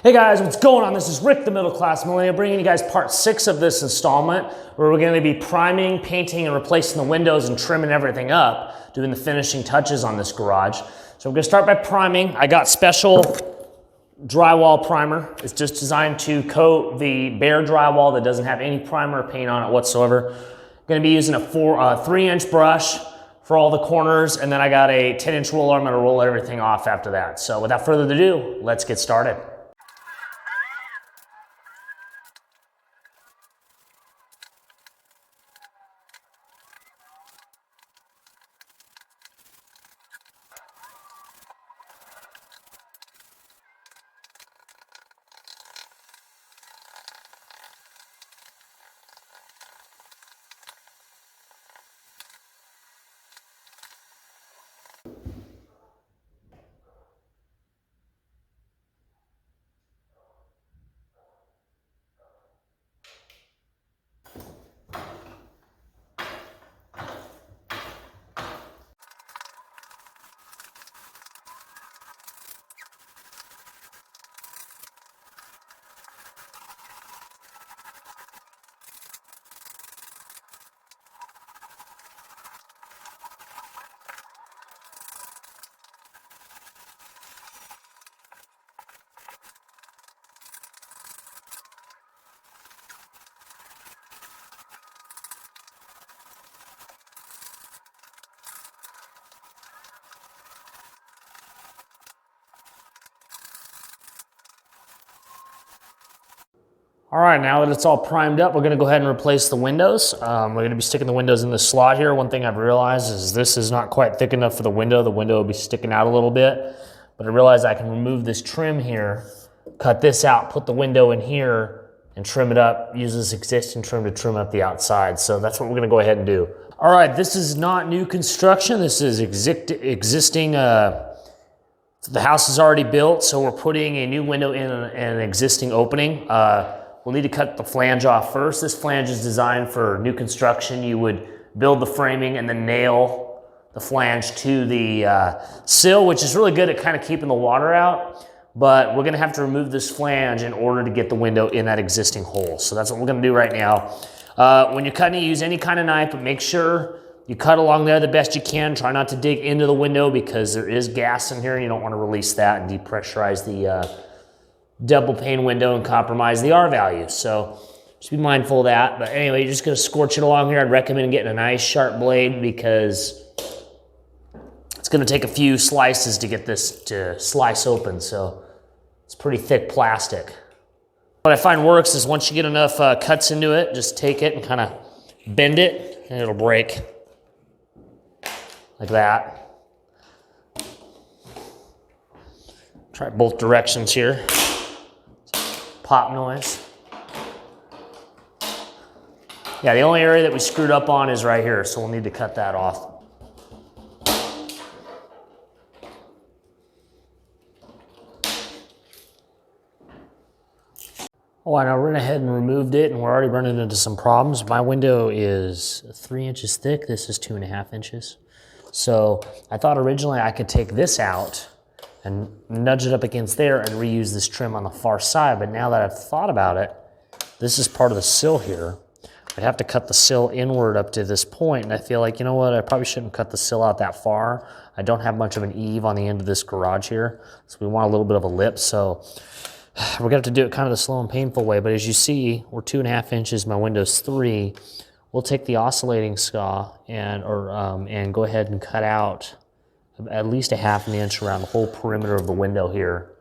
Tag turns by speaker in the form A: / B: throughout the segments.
A: Hey guys, what's going on? This is Rick, the Middle Class Millennial, bringing you guys part 6 of this installment where we're going to be priming, painting, and replacing the windows and trimming everything up, doing the finishing touches on this garage. So we're going to start by priming. I got special drywall primer. It's just designed to coat the bare drywall that doesn't have any primer or paint on it whatsoever. I'm going to be using a 3-inch brush for all the corners, and then I got a 10-inch roller. I'm going to roll everything off after that. So without further ado, let's get started. All right, now that it's all primed up, we're gonna go ahead and replace the windows. We're gonna be sticking the windows in the slot here. One thing I've realized is this is not quite thick enough for the window. The window will be sticking out a little bit, but I realized I can remove this trim here, cut this out, put the window in here, and trim it up, use this existing trim to trim up the outside. So that's what we're gonna go ahead and do. All right, this is not new construction. This is existing, the house is already built, so we're putting a new window in an existing opening. We'll need to cut the flange off first. This flange is designed for new construction. You would build the framing and then nail the flange to the sill, which is really good at kind of keeping the water out. But we're gonna have to remove this flange in order to get the window in that existing hole. So that's what we're gonna do right now. When you're cutting, use any kind of knife, but make sure you cut along there the best you can. Try not to dig into the window because there is gas in here and you don't want to release that and depressurize the double pane window and compromise the R value. So just be mindful of that. But anyway, you're just gonna scorch it along here. I'd recommend getting a nice sharp blade because it's gonna take a few slices to get this to slice open. So it's pretty thick plastic. What I find works is once you get enough cuts into it, just take it and kind of bend it and it'll break like that. Try both directions here. Pop noise. Yeah, the only area that we screwed up on is right here, so we'll need to cut that off. Oh, I went ahead and removed it, and we're already running into some problems. My window is 3 inches thick. This is 2.5 inches. So I thought originally I could take this out and nudge it up against there and reuse this trim on the far side. But now that I've thought about it, this is part of the sill here. I'd have to cut the sill inward up to this point, and I feel like, you know what, I probably shouldn't cut the sill out that far. I don't have much of an eave on the end of this garage here, so we want a little bit of a lip, so we're gonna have to do it kind of the slow and painful way. But as you see, we're 2.5 inches, my window's 3. We'll take the oscillating saw and go ahead and cut out at least 1/2 inch around the whole perimeter of the window here,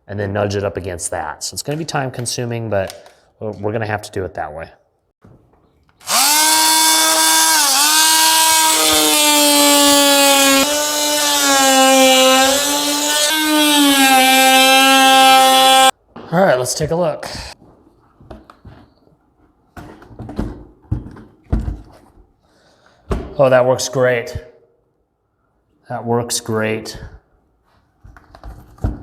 A: and then nudge it up against that. So it's gonna be time consuming, but we're gonna have to do it that way. All right, let's take a look. Oh, that works great. That works great. Now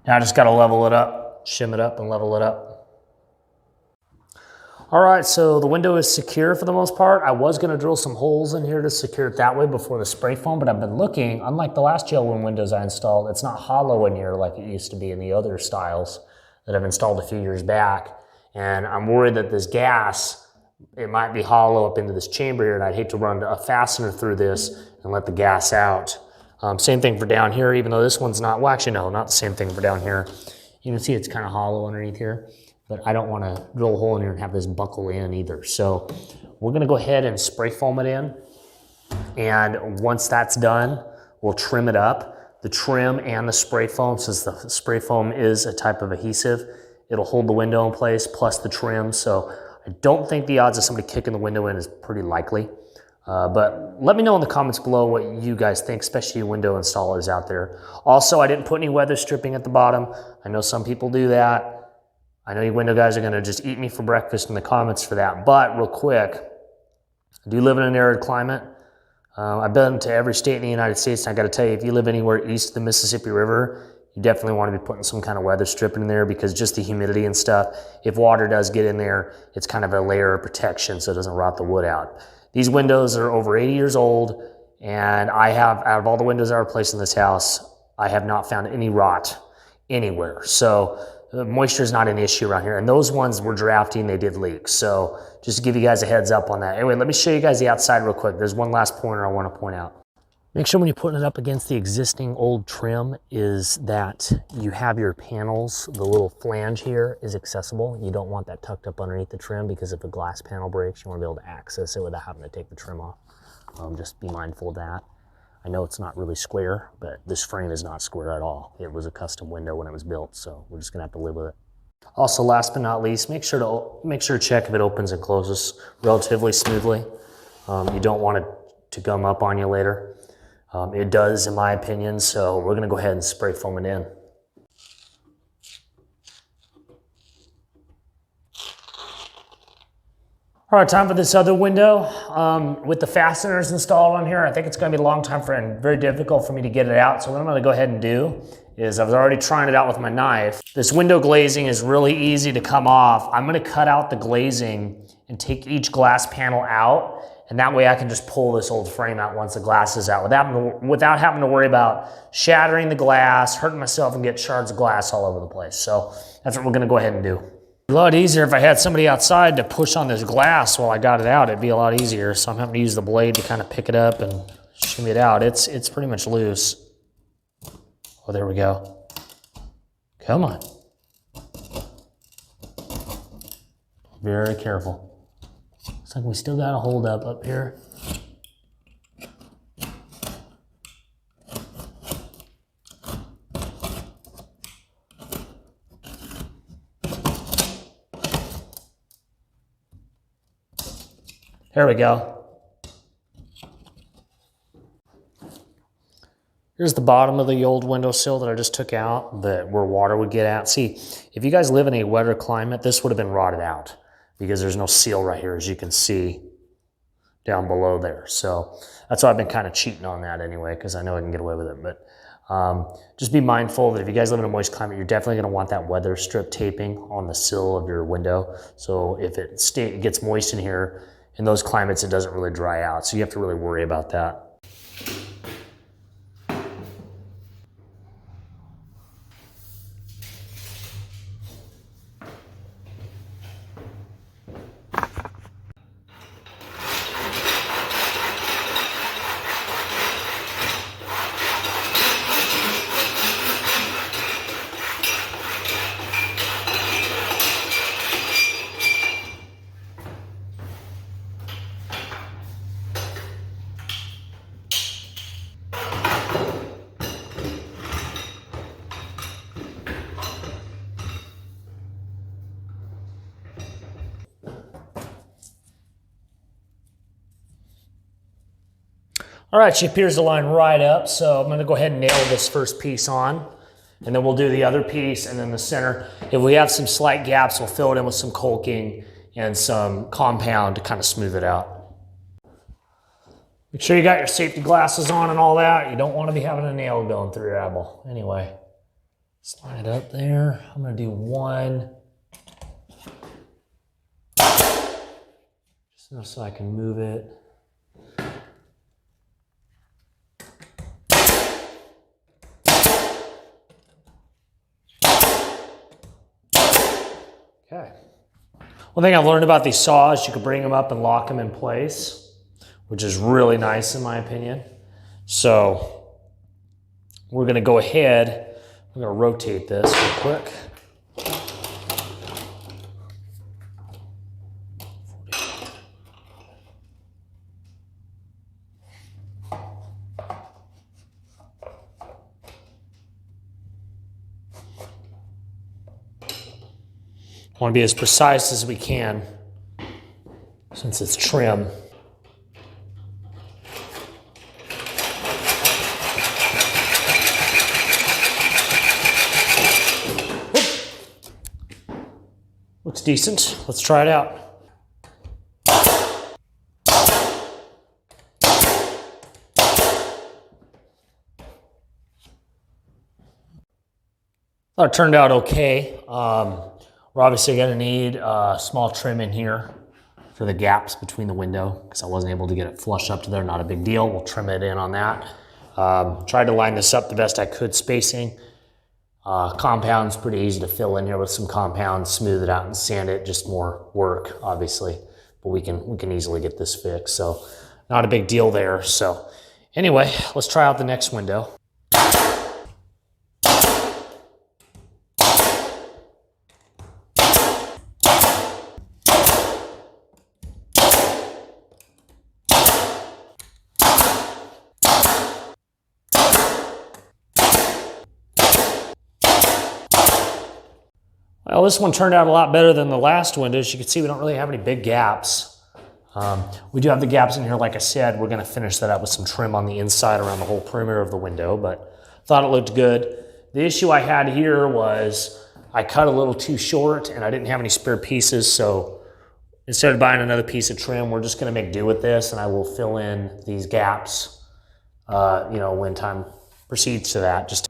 A: I just gotta level it up, shim it up and level it up. All right, so the window is secure for the most part. I was gonna drill some holes in here to secure it that way before the spray foam, but I've been looking, unlike the last gel wound windows I installed, it's not hollow in here like it used to be in the other styles that I've installed a few years back. And I'm worried that this gas, it might be hollow up into this chamber here, and I'd hate to run a fastener through this and let the gas out. Same thing for down here, even though this one's not, well actually no, not the same thing for down here. You can see it's kind of hollow underneath here, but I don't want to drill a hole in here and have this buckle in either. So we're going to go ahead and spray foam it in. And once that's done, we'll trim it up. The trim and the spray foam, since the spray foam is a type of adhesive, it'll hold the window in place plus the trim. So I don't think the odds of somebody kicking the window in is pretty likely. But let me know in the comments below what you guys think, especially you window installers out there. Also, I didn't put any weather stripping at the bottom. I know some people do that. I know you window guys are gonna just eat me for breakfast in the comments for that. But real quick, I do live in an arid climate. I've been to every state in the United States, and I gotta tell you, if you live anywhere east of the Mississippi River, you definitely wanna be putting some kind of weather stripping in there, because just the humidity and stuff, if water does get in there, it's kind of a layer of protection so it doesn't rot the wood out. These windows are over 80 years old, and I have, out of all the windows I replaced in this house, I have not found any rot anywhere. So moisture is not an issue around here. And those ones were drafty, they did leak. So just to give you guys a heads up on that. Anyway, let me show you guys the outside real quick. There's one last pointer I want to point out. Make sure when you're putting it up against the existing old trim is that you have your panels, the little flange here is accessible. You don't want that tucked up underneath the trim, because if a glass panel breaks, you want to be able to access it without having to take the trim off. Just be mindful of that. I know it's not really square, but this frame is not square at all. It was a custom window when it was built, so we're just gonna have to live with it. Also, last but not least, make sure to check if it opens and closes relatively smoothly. You don't want it to gum up on you later. It does, in my opinion, so we're gonna go ahead and spray foam it in. All right, time for this other window. With the fasteners installed on here, I think it's gonna be a long time and very difficult for me to get it out. So what I'm gonna go ahead and do is, I was already trying it out with my knife. This window glazing is really easy to come off. I'm gonna cut out the glazing and take each glass panel out, and that way I can just pull this old frame out once the glass is out without having to worry about shattering the glass, hurting myself, and get shards of glass all over the place. So that's what we're gonna go ahead and do. A lot easier if I had somebody outside to push on this glass while I got it out. It'd be a lot easier. So I'm having to use the blade to kind of pick it up and shimmy it out. It's pretty much loose. Oh, there we go. Come on. Very careful. Looks like we still got a hold up here. There we go. Here's the bottom of the old windowsill that I just took out, where water would get out. See, if you guys live in a wetter climate, this would have been rotted out, because there's no seal right here, as you can see down below there. So that's why I've been kind of cheating on that anyway, because I know I can get away with it. But just be mindful that if you guys live in a moist climate, you're definitely going to want that weather strip taping on the sill of your window. So if it gets moist in here, in those climates, it doesn't really dry out. So you have to really worry about that. All right, she appears to line right up, so I'm gonna go ahead and nail this first piece on, and then we'll do the other piece, and then the center. If we have some slight gaps, we'll fill it in with some caulking and some compound to kind of smooth it out. Make sure you got your safety glasses on and all that. You don't want to be having a nail going through your eyeball. Anyway, slide it up there. I'm gonna do one. so I can move it. Okay. One thing I've learned about these saws, you can bring them up and lock them in place, which is really nice in my opinion. So we're gonna go ahead, I'm gonna rotate this real quick. Want to be as precise as we can since it's trim. Whoop. Looks decent. Let's try it out. Thought it turned out okay. We're obviously going to need a small trim in here for the gaps between the window because I wasn't able to get it flush up to there. Not a big deal. We'll trim it in on that. Tried to line this up the best I could, spacing. Compound's pretty easy to fill in here with some compound, smooth it out and sand it. Just more work, obviously, but we can easily get this fixed. So not a big deal there. So anyway, let's try out the next window. Well, this one turned out a lot better than the last window. As you can see, we don't really have any big gaps. We do have the gaps in here, like I said. We're going to finish that up with some trim on the inside around the whole perimeter of the window, but thought it looked good. The issue I had here was I cut a little too short and I didn't have any spare pieces, so instead of buying another piece of trim, we're just going to make do with this, and I will fill in these gaps, when time proceeds to that. Just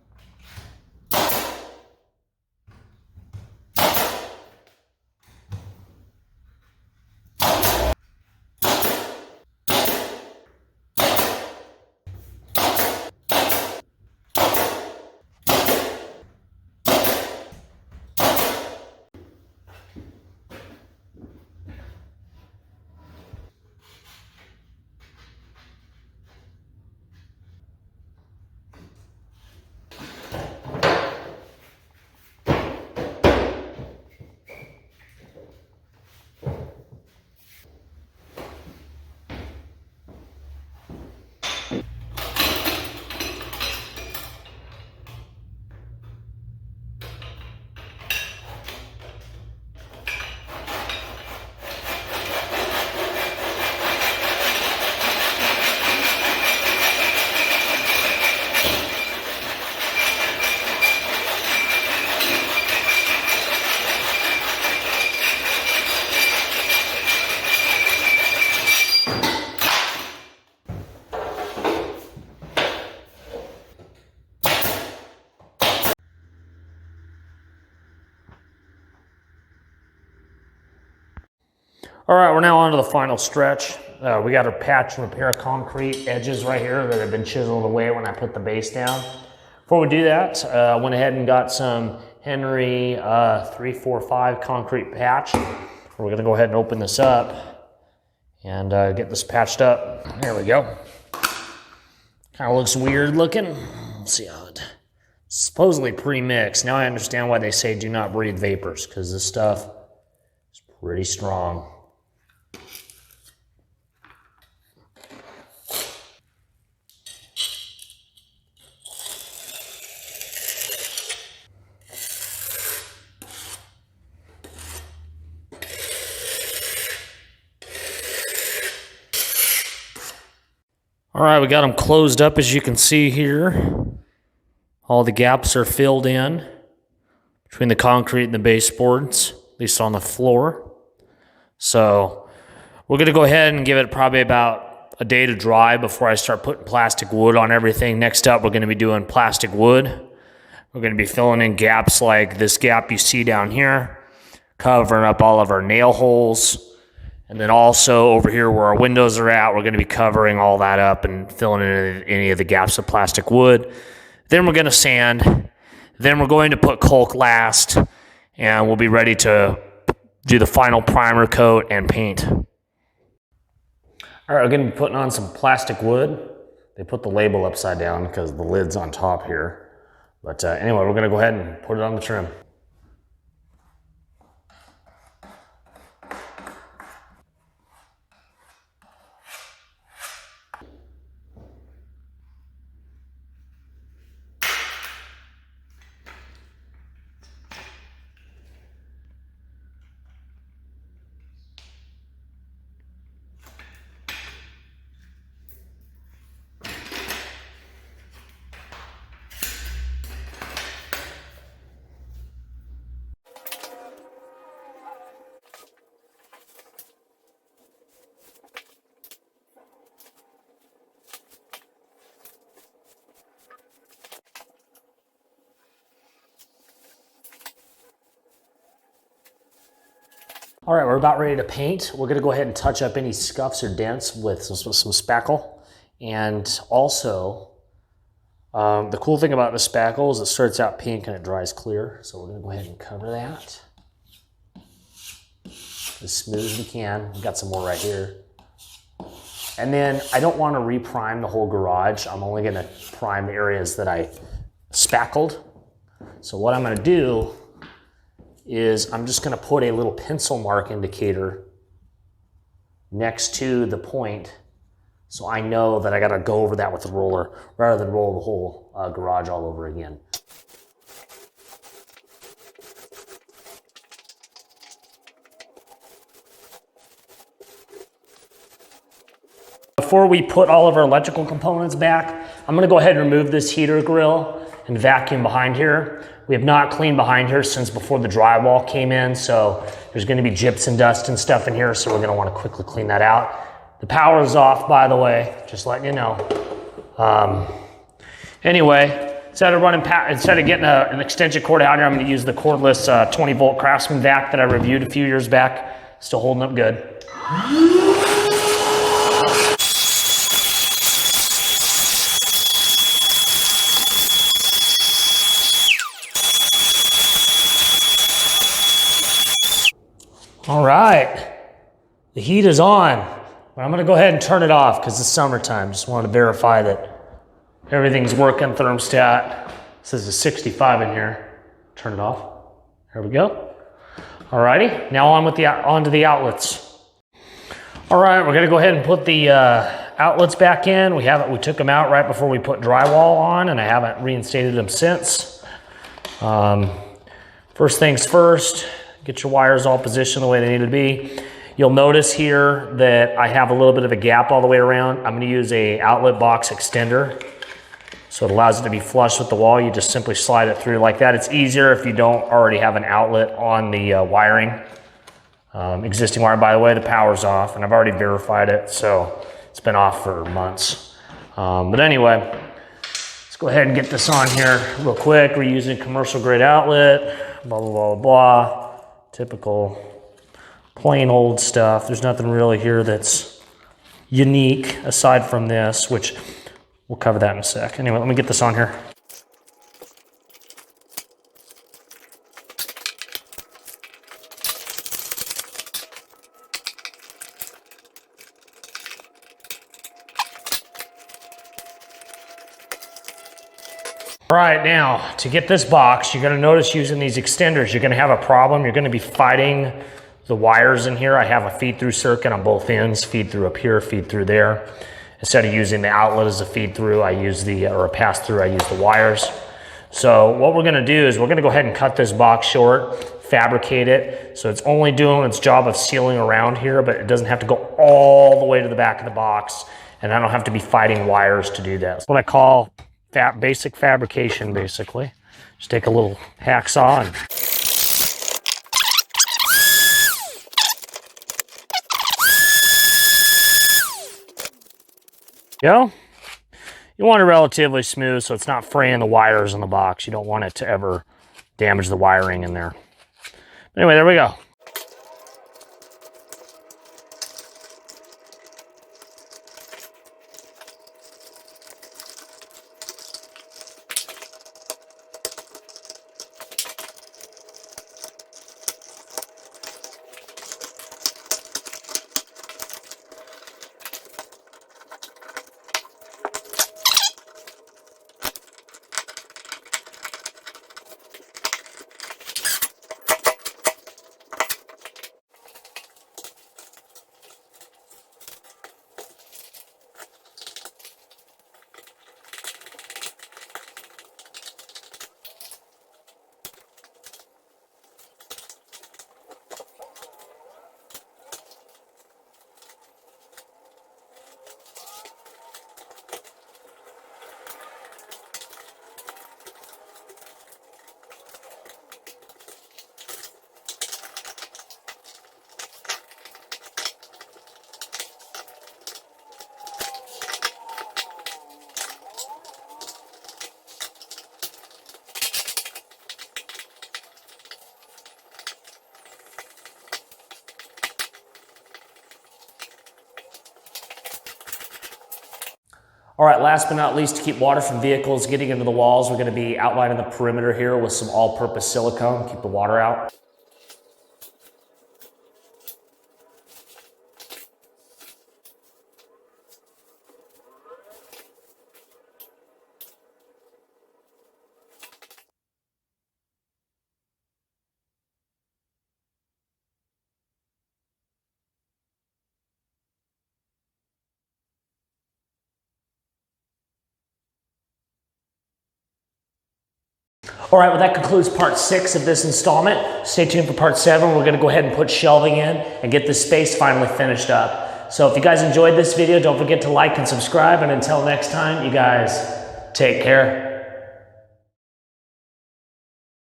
A: all right, we're now on to the final stretch. We got our patch and repair concrete edges right here that have been chiseled away when I put the base down. Before we do that, I went ahead and got some Henry 345 concrete patch. We're gonna go ahead and open this up and get this patched up. There we go. Kind of looks weird looking. Let's see how it, supposedly pre-mixed. Now I understand why they say do not breathe vapors, because this stuff is pretty strong. All right, we got them closed up, as you can see here. All the gaps are filled in between the concrete and the baseboards, at least on the floor. So we're gonna go ahead and give it probably about a day to dry before I start putting plastic wood on everything. Next up, we're gonna be doing plastic wood. We're gonna be filling in gaps like this gap you see down here, covering up all of our nail holes. And And then also over here where our windows are at, we're going to be covering all that up and filling in any of the gaps of plastic wood. Then we're going to sand. Then we're going to put caulk last, and we'll be ready to do the final primer coat and paint. All right, we're going to be putting on some plastic wood. They put the label upside down because the lid's on top here. But anyway, we're going to go ahead and put it on the trim. All right, we're about ready to paint. We're gonna go ahead and touch up any scuffs or dents with some spackle. And also, the cool thing about the spackle is it starts out pink and it dries clear. So we're gonna go ahead and cover that as smooth as we can. We've got some more right here. And then I don't wanna reprime the whole garage. I'm only gonna prime the areas that I spackled. So what I'm gonna do is I'm just gonna put a little pencil mark indicator next to the point so I know that I gotta go over that with a roller rather than roll the whole garage all over again. Before we put all of our electrical components back, I'm gonna go ahead and remove this heater grill and vacuum behind here. We have not cleaned behind here since before the drywall came in, so there's gonna be gypsum dust and stuff in here, so we're gonna wanna quickly clean that out. The power is off, by the way, just letting you know. Anyway, instead of getting an extension cord out here, I'm gonna use the cordless 20 volt Craftsman vac that I reviewed a few years back. Still holding up good. All right, the heat is on, but I'm gonna go ahead and turn it off because it's summertime. Just wanted to verify that everything's working. Thermostat says it's 65 in here. Turn it off. There we go. All righty, now onto the outlets. All right, we're gonna go ahead and put the outlets back in. We took them out right before we put drywall on, and I haven't reinstated them since. First things first. Get your wires all positioned the way they need to be. You'll notice here that I have a little bit of a gap all the way around. I'm gonna use a outlet box extender. So it allows it to be flush with the wall. You just simply slide it through like that. It's easier if you don't already have an outlet on the wiring. Existing wire, by the way, the power's off and I've already verified it. So it's been off for months. But anyway, let's go ahead and get this on here real quick. We're using commercial grade outlet, blah, blah, blah, blah. Typical plain old stuff. There's nothing really here that's unique aside from this, which we'll cover that in a sec. Anyway, let me get this on here. All right, now to get this box, you're gonna notice using these extenders, you're gonna have a problem. You're gonna be fighting the wires in here. I have a feed through circuit on both ends, feed through up here, feed through there. Instead of using the outlet as a feed through, I use or a pass through, I use the wires. So what we're gonna do is we're gonna go ahead and cut this box short, fabricate it. So it's only doing its job of sealing around here, but it doesn't have to go all the way to the back of the box. And I don't have to be fighting wires to do that. It's what I call basic fabrication, basically. Just take a little hacksaw and go. You want it relatively smooth so it's not fraying the wires in the box. You don't want it to ever damage the wiring in there. Anyway, there we go. All right, last but not least, to keep water from vehicles getting into the walls, we're gonna be outlining the perimeter here with some all-purpose silicone, keep the water out. All right, well, that concludes part 6 of this installment. Stay tuned for part 7. We're gonna go ahead and put shelving in and get this space finally finished up. So if you guys enjoyed this video, don't forget to like and subscribe. And until next time, you guys take care.